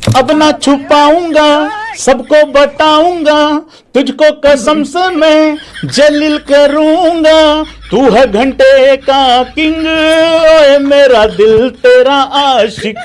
अब ना छुपाऊंगा, सबको बताऊंगा, तुझको कसम से मैं जलील करूंगा। तू है घंटे का किंग, ओए मेरा दिल तेरा आशिक।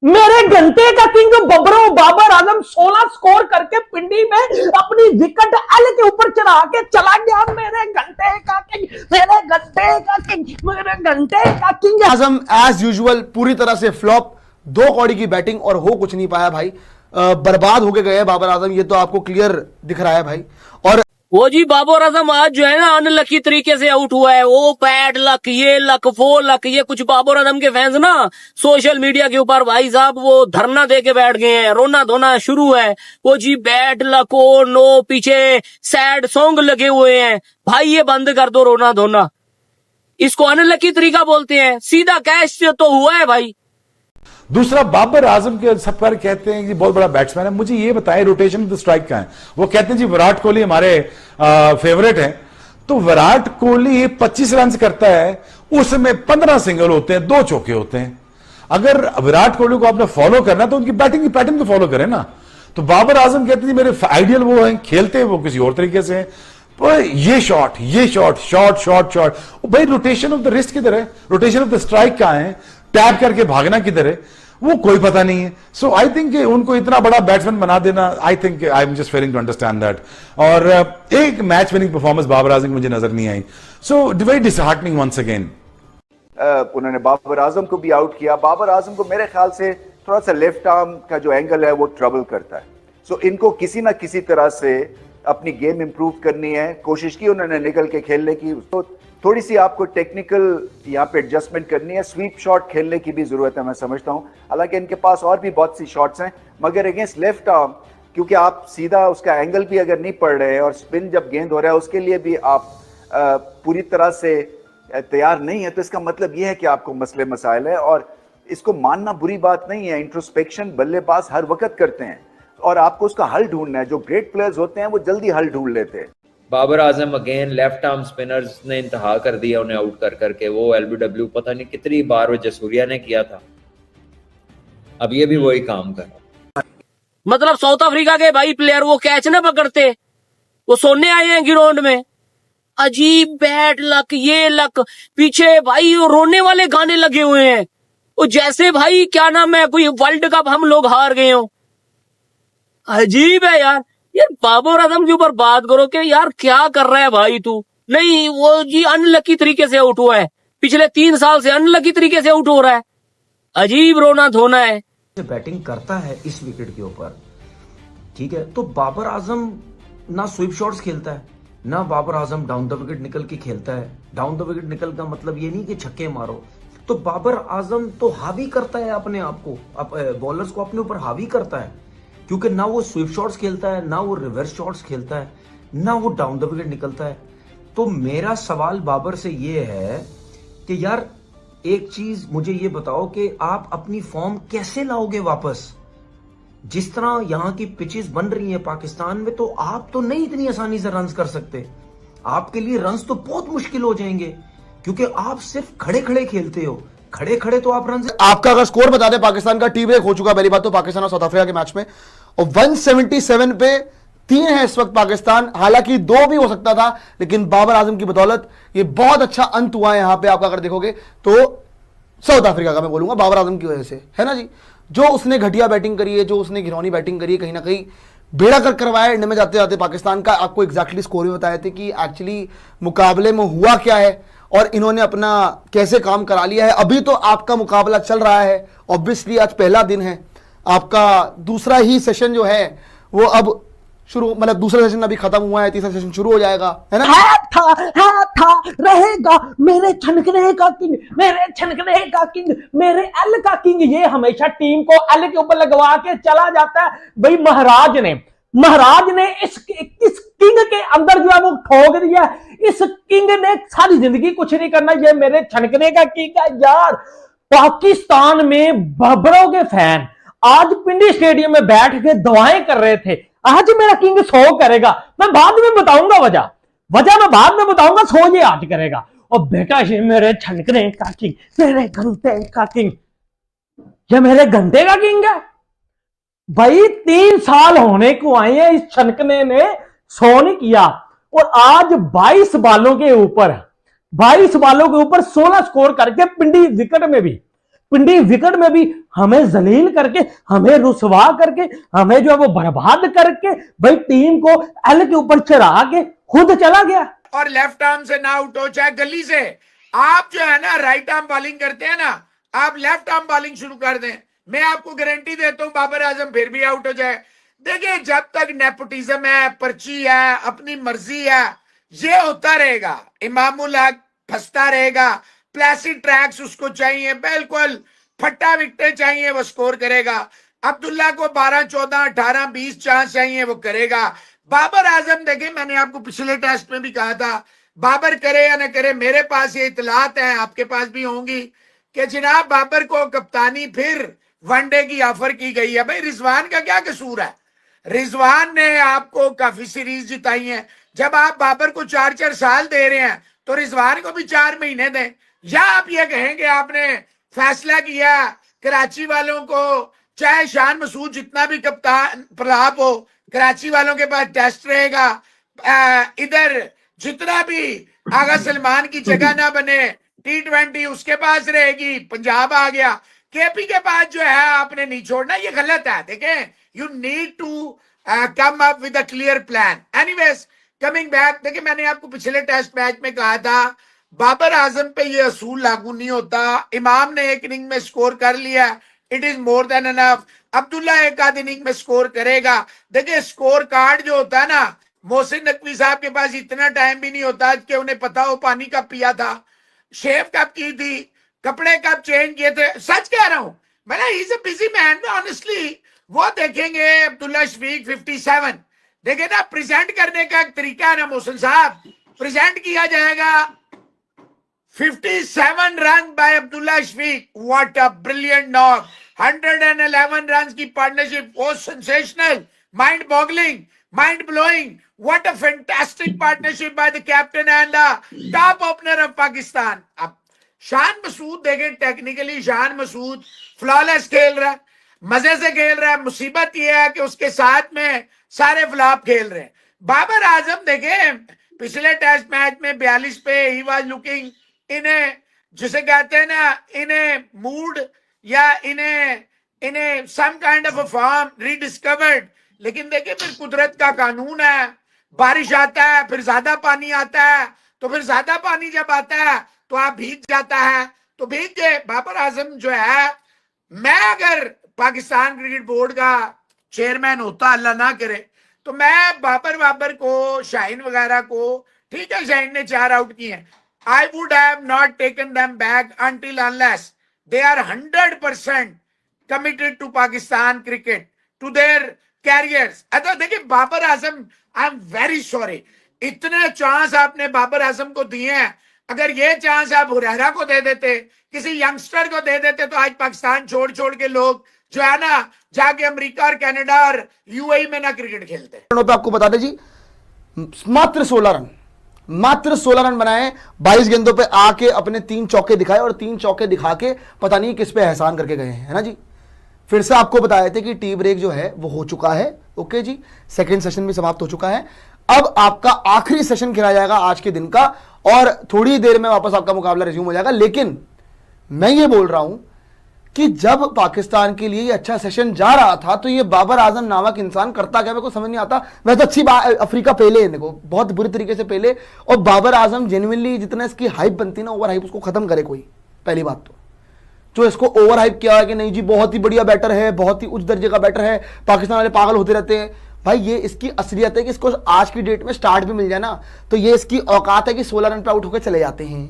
मेरे घंटे का किंग बबरो बाबर आजम 16 स्कोर करके पिंडी में अपनी विकेट एल के ऊपर चढ़ा के चला गया। मेरे घंटे का किंग, मेरे घंटे का किंग, मेरे घंटे का किंग। आजम एज यूजुअल पूरी तरह से फ्लॉप, 2 कौड़ी की बैटिंग और हो कुछ नहीं पाया भाई। बर्बाद होके गए बाबर आजम, ये तो आपको क्लियर दिख रहा है भाई। और वो जी बाबर आजम आज जो है ना अनलकी तरीके से आउट हुआ है। वो बैड लक, ये लक, वो लक, ये कुछ बाबर आजम के फैंस ना सोशल मीडिया के ऊपर भाई साहब वो धरना दे के बैठ गए हैं, रोना धोना शुरू है। वो जी बैड लक, ओ नो, पीछे सैड सॉन्ग लगे हुए हैं। भाई ये बंद कर दो रोना धोना, इसको अनलकी तरीका बोलते हैं। सीधा कैश तो हुआ है भाई। दूसरा, बाबर आजम के सब पर कहते हैं कि बहुत बड़ा बैट्समैन है। मुझे ये बताएं रोटेशन ऑफ द स्ट्राइक का है। वो कहते हैं जी विराट कोहली हमारे फेवरेट हैं, तो विराट कोहली 25 रन करता है, उसमें 15 सिंगल होते हैं, 2 चौके होते हैं। अगर विराट कोहली को आपने फॉलो करना है तो उनकी बैटिंग की पैटर्न को फॉलो करें ना। तो बाबर आजम कहते हैं मेरे आइडियल वो हैं, खेलते हैं वो किसी और तरीके से हैं। ये शॉट, ये शॉट, शॉट शॉट शॉट, भाई रोटेशन ऑफ द रिस्ट किधर है, रोटेशन ऑफ द स्ट्राइक कहां है, टैप करके भागना किधर है, वो कोई पता नहीं है। सो आई थिंक उनको इतना बड़ा बैट्समैन बना देना, I think I am just failing to understand that. और एक match winning performance Babar Azam की मुझे नजर नहीं आई। So very disheartening once again. उन्होंने बाबर आजम को भी आउट किया। बाबर आजम को मेरे ख्याल से थोड़ा सा लेफ्ट आर्म का जो एंगल है वो ट्रबल करता है। सो इनको किसी ना किसी तरह से अपनी गेम इंप्रूव करनी है। कोशिश की उन्होंने निकल के खेलने की, तो थोड़ी सी आपको टेक्निकल यहाँ पे एडजस्टमेंट करनी है। स्वीप शॉट खेलने की भी जरूरत है, मैं समझता हूँ। हालांकि इनके पास और भी बहुत सी शॉट्स हैं, मगर अगेंस्ट लेफ्ट आर्म क्योंकि आप सीधा उसका एंगल भी अगर नहीं पड़ रहे और स्पिन जब गेंद हो रहा है उसके लिए भी आप पूरी तरह से तैयार नहीं है, तो इसका मतलब यह है कि आपको मसले मसाइल है। और इसको मानना बुरी बात नहीं है। इंट्रोस्पेक्शन बल्लेबाज हर वक्त करते हैं और आपको उसका हल ढूंढना है। जो ग्रेट प्लेयर्स होते हैं वो जल्दी हल ढूंढ लेते हैं। Babar Azam again left arm spinners ने इंतहा कर दिया उन्हें आउट कर करके। वो एलबीडब्ल्यू पता नहीं कितनी बार वो जसूरिया ने किया था, अब ये भी वही काम कर रहा। मतलब साउथ अफ्रीका के भाई प्लेयर वो कैच ना पकड़ते, वो सोने आए हैं ग्राउंड में। अजीब बैड लक, ये लक, पीछे भाई वो रोने वाले गाने लगे हुए हैं। वो जैसे भाई क्या नाम है, कोई वर्ल्ड कप हम लोग हार गए हो। अजीब है यार। यार बाबर आजम के ऊपर बात करो कि यार क्या कर रहा है भाई तू। नहीं, वो जी अनलकी तरीके से आउट हुआ है, पिछले 3 साल से अनलकी तरीके से आउट हो रहा है। अजीब रोना धोना है। बैटिंग करता है इस विकेट के ऊपर, ठीक है, तो बाबर आजम ना स्वीप शॉट्स खेलता है, ना Babar Azam down the wicket निकल के खेलता है। डाउन द विकेट निकल का मतलब ये नहीं कि छक्के मारो। तो बाबर आजम तो हावी करता है अपने आप को, बॉलर्स को अपने ऊपर हावी करता है, क्योंकि ना वो स्वीप शॉट्स खेलता है, ना वो रिवर्स शॉट्स खेलता है, ना वो डाउन द विकेट निकलता है। तो मेरा सवाल बाबर से ये है कि यार एक चीज मुझे ये बताओ कि आप अपनी फॉर्म कैसे लाओगे वापस। जिस तरह यहाँ की पिचेस बन रही हैं पाकिस्तान में, तो आप तो नहीं इतनी आसानी से रन्स कर सकते। आपके लिए रन्स तो बहुत मुश्किल हो जाएंगे, क्योंकि आप सिर्फ खड़े खड़े खेलते हो। खड़े खड़े तो आप रन। आपका अगर स्कोर बता दें, पाकिस्तान का टी ब्रेक हो चुका पहली बात तो पाकिस्तान और साउथ अफ्रीका के मैच में, और 177 पे 3 है इस वक्त पाकिस्तान। हालांकि 2 भी हो सकता था, लेकिन बाबर आजम की बदौलत ये बहुत अच्छा अंत हुआ है। यहां पे आप अगर देखोगे तो साउथ अफ्रीका का मैं बोलूंगा बाबर आजम की वजह से, है ना जी। जो उसने घटिया बैटिंग करी है, जो उसने घिनौनी बैटिंग करी है, कहीं ना कहीं बेड़ा कर करवाया इंडिया में जाते जाते पाकिस्तान का। आपको एग्जैक्टली स्कोर भी बताए थे कि एक्चुअली मुकाबले में हुआ क्या है और इन्होंने अपना कैसे काम करा लिया है। अभी तो आपका मुकाबला चल रहा है, ऑब्वियसली आज पहला दिन है, आपका दूसरा ही सेशन जो है वो अब शुरू, मतलब दूसरा सेशन अभी खत्म हुआ है, तीसरा सेशन शुरू हो जाएगा, है ना। था रहेगा मेरे छनकने का किंग, मेरे छनकने का किंग, मेरे एल का किंग। ये हमेशा टीम को एल के ऊपर लगवा के चला जाता है भाई। महाराज ने इस किंग के अंदर जो है वो ठोक दिया। इस किंग ने सारी जिंदगी कुछ नहीं करना, ये मेरे छनकने का किंग है यार। पाकिस्तान में बाबरों के फैन आज पिंडी स्टेडियम में बैठ के दुआएं कर रहे थे, आज मेरा किंग 100 करेगा। मैं बाद में बताऊंगा वजह मैं बाद में बताऊंगा, 100 ये आज करेगा। और बेटा ये मेरे छनकने का किंग, मेरे घंटे का किंग। ये मेरे घंटे का किंग है। भाई 3 साल होने को आए हैं, इस छनकने ने 100 नहीं किया और आज 22 बालों के ऊपर 16 स्कोर करके पिंडी विकेट में भी हमें जलील करके, हमें रुसवा करके, हमें जो है वो बर्बाद करके भाई टीम को एल के ऊपर चढ़ा के खुद चला गया। और लेफ्ट आर्म से ना आउट हो चाहे गली से, आप जो है ना राइट आर्म बॉलिंग करते हैं ना, आप लेफ्ट आर्म बॉलिंग शुरू कर दें, मैं आपको गारंटी देता हूं बाबर आजम फिर भी आउट हो जाए। देखिए जब तक नेपोटिज्म है, पर्ची है, अपनी मर्जी है, ये होता रहेगा। इमामुल हक फंसता रहेगा, प्लेसिड ट्रैक्स उसको चाहिए, बिल्कुल फट्टा विकेट चाहिए, वो स्कोर करेगा। अब्दुल्ला को 12, 14, 18, 20 चांस चाहिए, वो करेगा। बाबर आजम देखे, मैंने आपको पिछले टेस्ट में भी कहा था, बाबर करे या ना करे, मेरे पास ये इतलात है, आपके पास भी होंगी, कि जनाब बाबर को कप्तानी फिर वनडे की ऑफर की गई है। भाई रिजवान का क्या कसूर है? रिजवान ने आपको काफी सीरीज जिताई है। जब आप बाबर को 4-4 साल दे रहे हैं तो रिजवान को भी 4 महीने दें। या आप ये कहेंगे आपने फैसला किया कराची वालों को, चाहे शान मसूद जितना भी कप्तान प्रलाप हो, कराची वालों के पास टेस्ट रहेगा, इधर जितना भी आगा सलमान की जगह ना बने, T20 उसके पास रहेगी, पंजाब आ गया, केपी के पास जो है आपने नहीं छोड़ना, ये गलत है। देखें, you need to come up with a clear plan. Anyways coming back, देखिए मैंने आपको पिछले टेस्ट मैच में कहा था बाबर आजम पे ये असूल लागू नहीं होता। इमाम ने एक इनिंग में स्कोर कर लिया, it is more than enough. Abdullah एक आध इनिंग में स्कोर करेगा। देखिए स्कोर कार्ड जो होता है ना, मोहसिन नकवी साहब के पास इतना टाइम भी नहीं होता कि उन्हें पता हो पानी कब पिया था, शेव कब की थी, कपड़े कब चेंज किए थे। सच कह रहा हूं, मैंने he is a busy man honestly. वो देखेंगे अब्दुल्ला शफीक 57, देखे ना प्रेजेंट करने का एक तरीका है ना मोहसिन साहब, प्रेजेंट किया जाएगा 57 run by Abdullah Shafique, what a brilliant knock, 111 run की पार्टनरशिप, वो sensational, mind boggling, mind blowing, what a fantastic partnership by the captain and the top opener of Pakistan. अब शान मसूद देखें, टेक्निकली शान मसूद फ्लॉलेस खेल रहा है, मजे से खेल रहा है। मुसीबत यह है कि उसके साथ में सारे फ्लॉप खेल रहे हैं। बाबर आजम देखें, पिछले टेस्ट मैच में 42 पे ही वाज लुकिंग, इन्हें जिसे कहते हैं ना, इन्हें मूड या इन्हें some kind of a form rediscovered. लेकिन देखिए फिर कुदरत का कानून है, बारिश आता है फिर ज्यादा पानी आता है, तो फिर ज्यादा पानी जब आता है तो आप भीग जाता है, तो भीग गए। बाबर आजम जो है, मैं अगर पाकिस्तान क्रिकेट बोर्ड का चेयरमैन होता, अल्लाह ना करे, तो मैं बाबर को, शाहीन वगैरह को, ठीक है शाहीन ने 4 आउट किए हैं, I would have not taken them back until unless they are 100% committed to Pakistan cricket, to their careers. अच्छा देखिए Babar Azam, I am very sorry, इतने चांस आपने बाबर आजम को दिए हैं, अगर ये चांस आप हुरैरा को दे देते, किसी यंगस्टर को दे देते, तो आज पाकिस्तान छोड़ के लोग जो है ना जाके अमेरिका और कनाडा और यूएई में ना क्रिकेट खेलते। पे आपको बता दें जी, मात्र 16 रन बनाए 22 गेंदों पे, आके अपने 3 चौके दिखाए और 3 चौके दिखा के पता नहीं किस पे एहसान करके गए हैं, है ना जी। फिर से आपको बताए थे कि टी ब्रेक जो है वो हो चुका है, ओके जी, सेकंड सेशन भी समाप्त हो चुका है। अब आपका आखिरी सेशन खेला जाएगा आज के दिन का, और थोड़ी देर में वापस आपका मुकाबला रिज्यूम हो जाएगा। लेकिन मैं ये बोल रहा हूं कि जब पाकिस्तान के लिए ये अच्छा सेशन जा रहा था, तो ये बाबर आजम नामक इंसान करता क्या, मेरे को समझ नहीं आता। वैसे अच्छी बात, अफ्रीका पहले देखो बहुत बुरी तरीके से पहले, और बाबर आजम जेन्युइनली जितना इसकी हाइप बनती ना, ओवर हाइप, उसको खत्म करे कोई। पहली बात तो जो इसको ओवर हाइप किया है कि नहीं जी बहुत ही बढ़िया बैटर है, बहुत ही उच्च दर्जे का बैटर है, पाकिस्तान वाले पागल होते रहते हैं। भाई ये इसकी असलियत है कि इसको आज की डेट में स्टार्ट भी मिल जाए ना, तो ये इसकी औकात है कि 16 रन पे आउट होकर चले जाते हैं,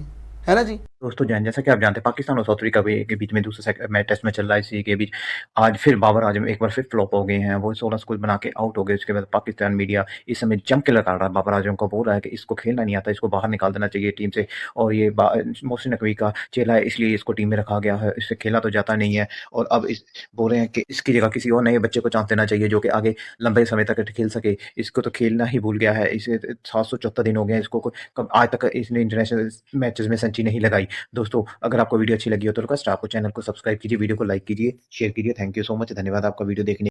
है ना जी। दोस्तों जैसा कि आप जानते हैं, पाकिस्तान और साउथ अफ्रीका के बीच में दूसरा टेस्ट में चल रहा है। इसी के बीच आज फिर बाबर आजम एक बार फिर फ्लॉप हो गए हैं, वो 16 स्कोर बना के आउट हो गए। उसके बाद पाकिस्तान मीडिया इस समय जम के लगा रहा है, बाबर आजम को बोल रहा है कि इसको खेलना नहीं आता, इसको बाहर निकाल देना चाहिए टीम से, और ये मोहसिन नकवी का चेला है इसलिए इसको टीम में रखा गया है, इससे खेला तो जाता नहीं है। और अब बोल रहे हैं कि इसकी जगह किसी और नए बच्चे को चांस देना चाहिए जो कि आगे लंबे समय तक खेल सके। इसको तो खेलना ही भूल गया है, इसे 774 दिन हो गए इसको, आज तक इसने इंटरनेशनल मैचेस में सेंचुरी पंची नहीं लगाई। दोस्तों अगर आपको वीडियो अच्छी लगी हो तो रिक्वेस्ट आपको चैनल को सब्सक्राइब कीजिए, वीडियो को लाइक कीजिए, शेयर कीजिए। थैंक यू सो मच, धन्यवाद आपका वीडियो देखने